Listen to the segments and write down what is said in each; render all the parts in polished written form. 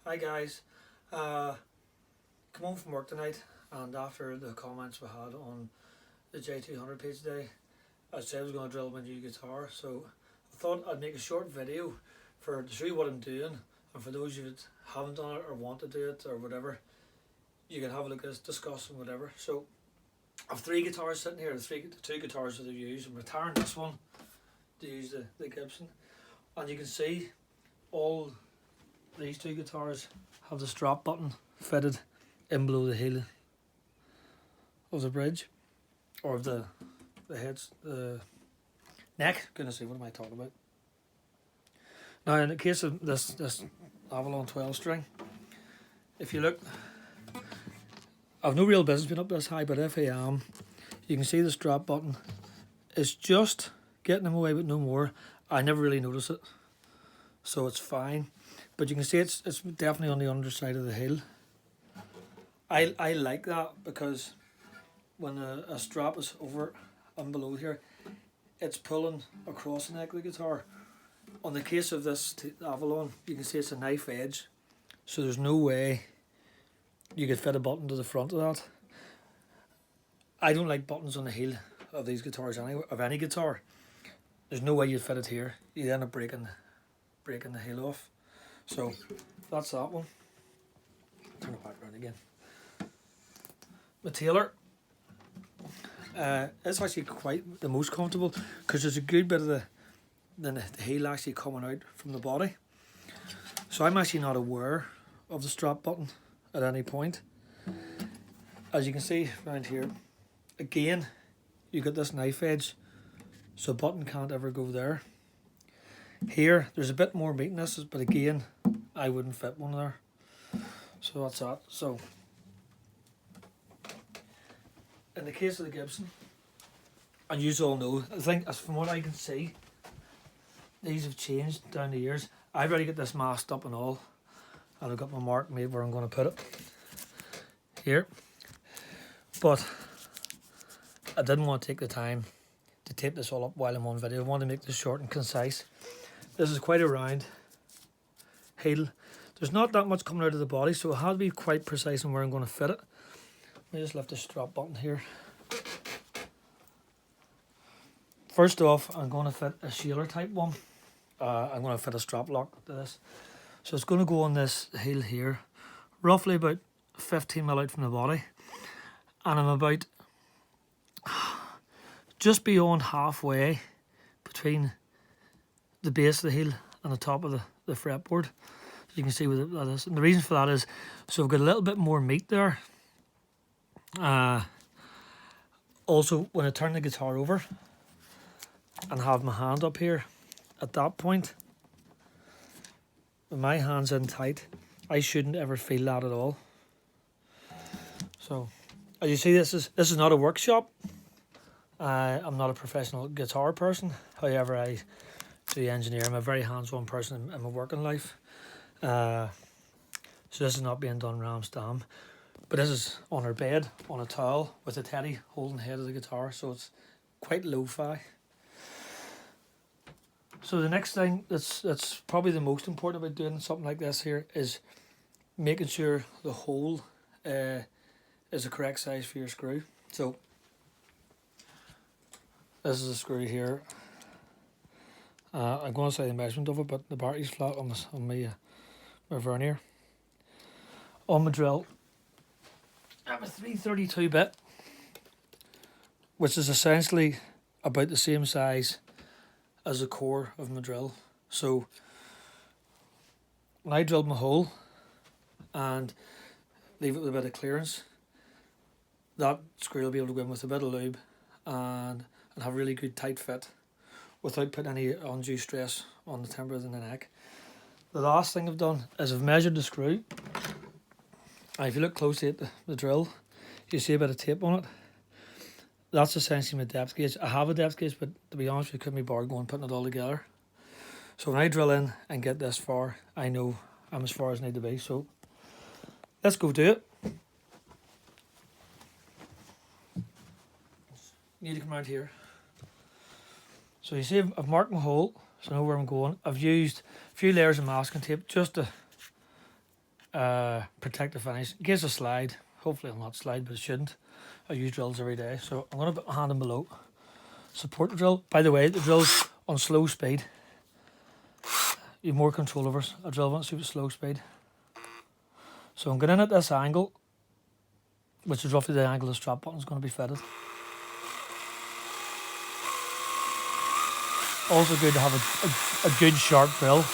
Hi guys, come home from work tonight, and after the comments we had on the J200 page today, I said I was going to drill my new guitar, so I thought I'd make a short video to show you what I'm doing, and for those of you that haven't done it or want to do it or whatever, you can have a look at this, discuss and whatever. So I've three guitars sitting here, the two guitars that I've used. I'm retiring this one to use the Gibson, and you can see all these two guitars have the strap button fitted in below the heel of the bridge, or of the neck. Goodness me, what am I talking about? Now, in the case of this Avalon 12 string, if you look, I've no real business being up this high, but if I am, you can see the strap button is just getting them away, but no more. I never really notice it, so it's fine. But you can see it's definitely on the underside of the heel. I like that because when a strap is over and below here, it's pulling across the neck of the guitar. On the case of this Avalon, you can see it's a knife edge, so there's no way you could fit a button to the front of that. I don't like buttons on the heel of these guitars anyway, of any guitar. There's no way you'd fit it here. You'd end up breaking the heel off. So that's that one. Turn it back around again. The Taylor, it's actually quite the most comfortable because there's a good bit of the heel actually coming out from the body. So I'm actually not aware of the strap button at any point. As you can see around here, again, you got this knife edge, so a button can't ever go there. Here, there's a bit more meat in this, but again, I wouldn't fit one there. So that's that. So, in the case of the Gibson, and you all know, I think as from what I can see, these have changed down the years. I've already got this masked up and all, and I've got my mark made where I'm going to put it here. But I didn't want to take the time to tape this all up while I'm on video. I wanted to make this short and concise. This is quite a round heel. There's not that much coming out of the body, so I had to be quite precise on where I'm going to fit it. Let me just lift the strap button here. First off, I'm going to fit a Shaler type one. I'm going to fit a strap lock to this. So it's going to go on this heel here, roughly about 15mm out from the body. And I'm about just beyond halfway between the base of the heel and the top of the fretboard. You can see what that is. And the reason for that is, so I've got a little bit more meat there. Also, when I turn the guitar over and have my hand up here, at that point, with my hands in tight, I shouldn't ever feel that at all. So, as you see, this is not a workshop. I'm not a professional guitar person. However, I do engineer. I'm a very hands-on person in my working life. So this is not being done ramsdam. But this is on her bed, on a towel, with a teddy holding the head of the guitar. So it's quite lo-fi. So the next thing that's probably the most important about doing something like this here is making sure the hole is the correct size for your screw. So this is a screw here. I'm going to say the measurement of it, but the battery's flat on my vernier. On my drill, I have a 332 bit, which is essentially about the same size as the core of my drill. So when I drilled my hole and leave it with a bit of clearance, that screw will be able to go in with a bit of lube and have a really good tight fit without putting any undue stress on the timber of the neck. The last thing I've done is I've measured the screw. And if you look closely at the drill, you see a bit of tape on it. That's essentially my depth gauge. I have a depth gauge, but to be honest, we couldn't be bothered going putting it all together. So when I drill in and get this far, I know I'm as far as I need to be. So let's go do it. Need to come around here. So you see I've marked my hole, so I know where I'm going. I've used a few layers of masking tape just to protective finish in case I slide. Hopefully I'll not slide, but it shouldn't. I use drills every day, so I'm going to hand them below. Support the drill. By the way, the drill's on slow speed. You have more control over a drill once you have slow speed. So I'm getting in at this angle, which is roughly the angle the strap button is going to be fitted. Also good to have a good sharp drill.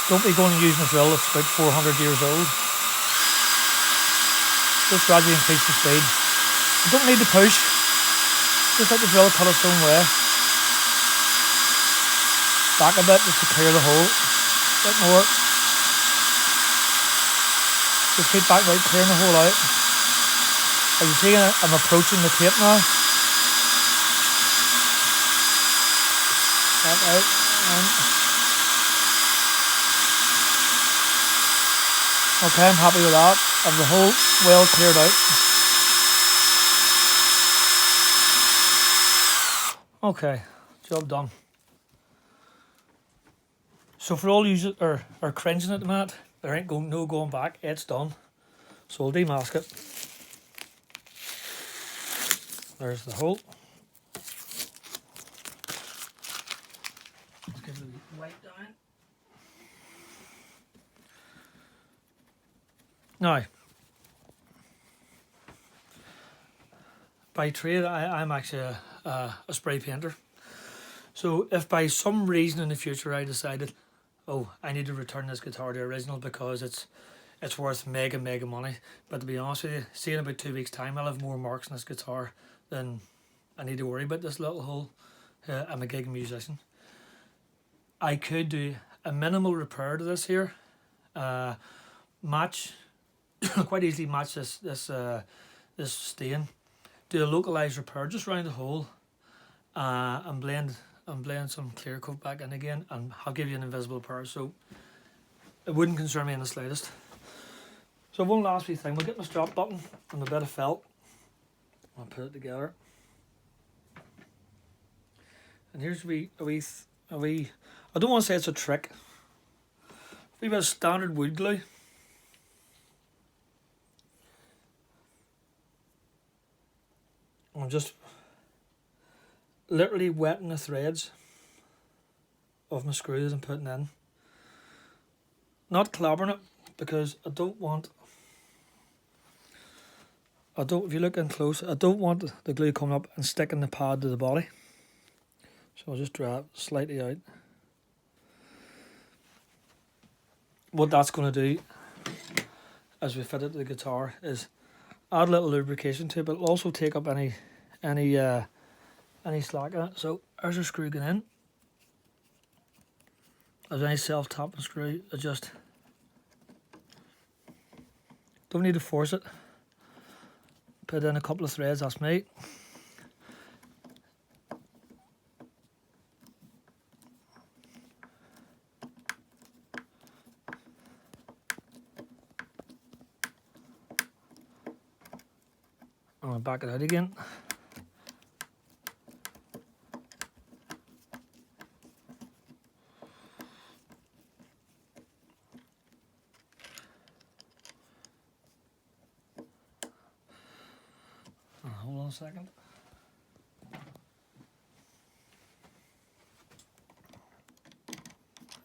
Don't be going and using a drill that's about 400 years old. Just gradually increase the speed. You don't need to push. Just let the drill cut its own way. Back a bit just to clear the hole. A bit more. Just keep back right, clearing the hole out. As you see, I'm approaching the tape now. Back out. Okay, I'm happy with that. I have the hole well cleared out. Okay, job done. So for all you are cringing at the minute, there ain't no going back. It's done. So I'll demask it. There's the hole. Let's give it a wipe down. Now, by trade, I'm actually a spray painter. So if by some reason in the future I decided, oh, I need to return this guitar to original because it's worth mega money, but to be honest with you, see in about 2 weeks time I'll have more marks on this guitar than I need to worry about this little hole. I'm a gig musician. I could do a minimal repair to this here, quite easily match this stain, do a localized repair just around the hole, and blend some clear coat back in again, and I'll give you an invisible repair, so it wouldn't concern me in the slightest. So one last wee thing, we'll get my strap button and a bit of felt. I'll put it together. And here's a wee, I don't want to say it's a trick, a wee bit of standard wood glue. I'm just literally wetting the threads of my screws and putting in. Not clabbering it because I don't, if you look in close, I don't want the glue coming up and sticking the pad to the body. So I'll just draw it slightly out. What that's going to do as we fit it to the guitar is add a little lubrication to it, but it'll also take up any slack in it. So there's a screw going in. There's any self-tapping screw. I just don't need to force it. Put in a couple of threads, that's me. I'll back it out again. Hold on a second.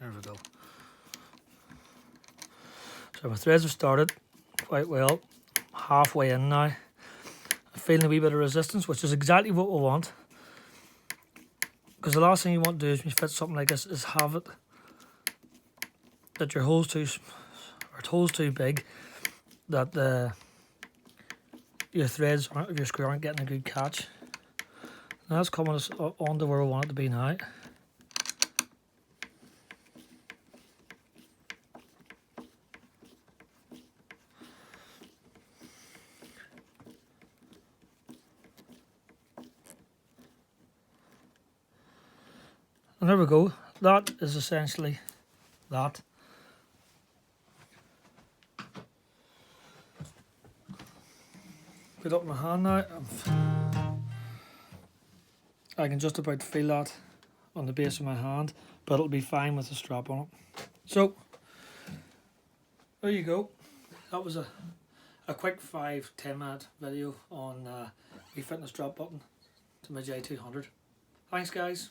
There we go. So my threads have started quite well. Halfway in now. Feeling a wee bit of resistance, which is exactly what we want, because the last thing you want to do is when you fit something like this is have it that your hole's too big, that your threads of your screw aren't getting a good catch. And that's coming us on to where we want it to be now. And there we go. That is essentially that. Put up my hand now. I can just about feel that on the base of my hand, but it'll be fine with the strap on it. So there you go. That was a quick 5-10 minute video on the fitness drop button to my J200. Thanks guys.